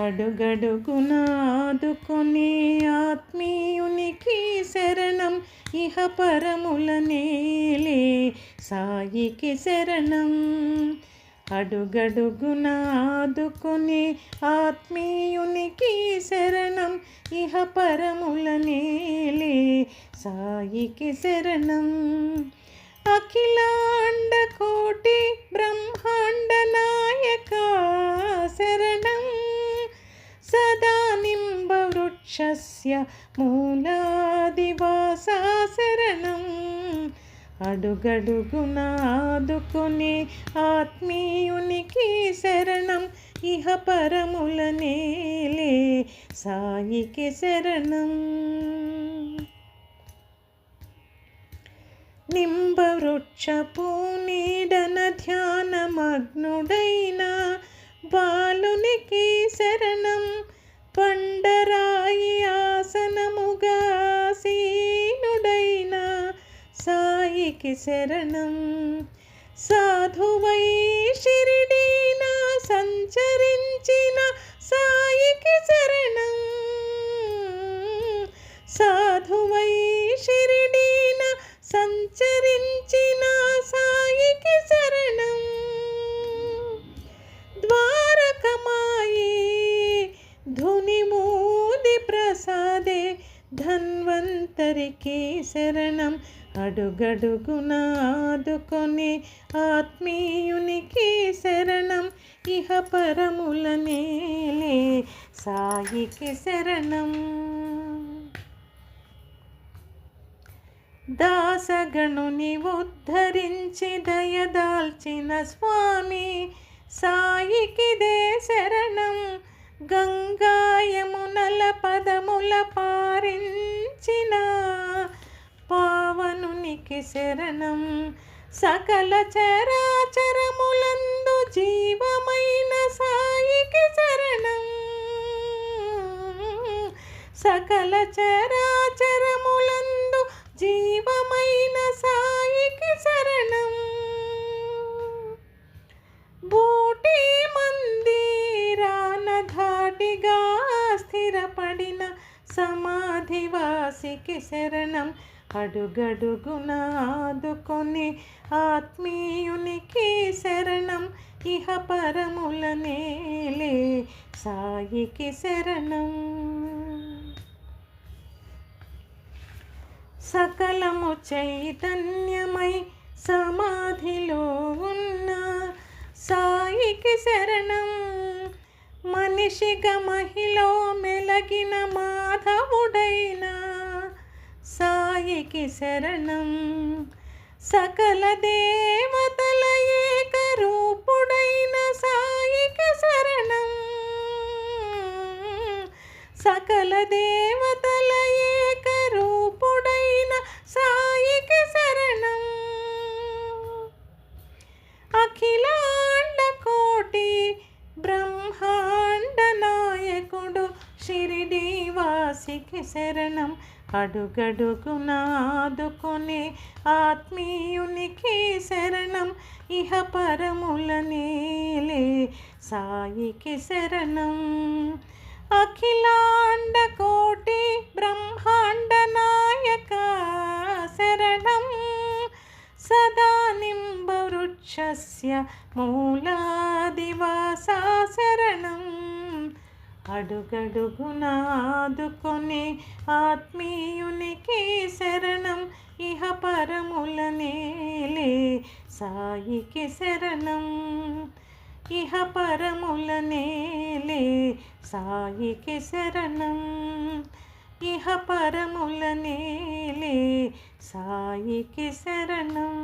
అడుగడుగునా ఆదుకొనే ఆత్మీయునికి శరణం, ఇహ పరముల నేలే సాయికి శరణం. అడుగడుగునా ఆదుకొనే ఆత్మీయునికి శరణం, ఇహ పరముల నేలే సాయికి శరణం. అఖిలాండ కోటి బ్రహ్మాండ నాయక శరణం, సదా నింబ వృక్షస్య మూలాదివాసా శరణం. అడుగడుగునా ఆదుకొనే ఆత్మీయునికి శరణం, ఇహ పరముల నేలే సాయికి శరణం. నింబవృక్షపు నీడన ధ్యానమగ్నుడైన బాలునికి శరణం, బండరాయి ఆసనముగా ఆసీనుడైన సాయికి శరణం. సాధువై షిరిడీన సంచరించిన సాయికి శరణం, సాధువై షిరిడీన సంచరించిన సాయికి శరణం. ద్వారకమాయి ధునిమూది ప్రసాదే ధన్వంతరికి శరణం. అడుగడుగునా ఆదుకొనే ఆత్మీయునికి శరణం, ఇహ పరముల నేలే సాయికి శరణం. దాసగణుని ఉద్ధరించి దయదాల్చిన స్వామి సాయికిదే శరణం. గంగాయమునల పదముల పారించిన పావనునికి శరణం. సకల చరాచరములందు జీవమైన సాయికి శరణం, సకల చరాచరములందు జీవమైన సాయికి శరణం. బూటి మందిరాన ధాటిగా స్థిరపడిన సమాధివాసికి శరణం. అడుగడుగునా ఆదుకొనే ఆత్మీయునికి శరణం, ఇహ పరముల నేలే సాయికి శరణం. సకలము చైతన్యమై సమాధిలో ఉన్న సాయికి శరణం. మనిషిగా మహిలో మెలగిన మాధవుడైన సాయికి శరణం. సకల దేవతల ఏకరూపుడైన సాయికి శరణం, సకల దేవతల ఏకరూపుడైన సాయికి శరణం. అఖిలాండ కోటి బ్రహ్మాండ నాయకుడు షిరిడీవాసికి శరణం. అడుగడుగునా ఆదుకొనే ఆత్మీయునికి శరణం, ఇహ పరముల నేలే సాయికి శరణం. అఖిలాండ కోటి బ్రహ్మాండ నాయక శరణం, సదా నింబ వృక్షస్య మూలాదివాసా శరణం. అడుగడుగునా ఆదుకొనే ఆత్మీయునికి శరణం, ఇహ పరముల నేలే సాయికి శరణం, ఇహ పరముల నేలే సాయికి శరణం, ఇహ పరముల నేలే సాయికి శరణం.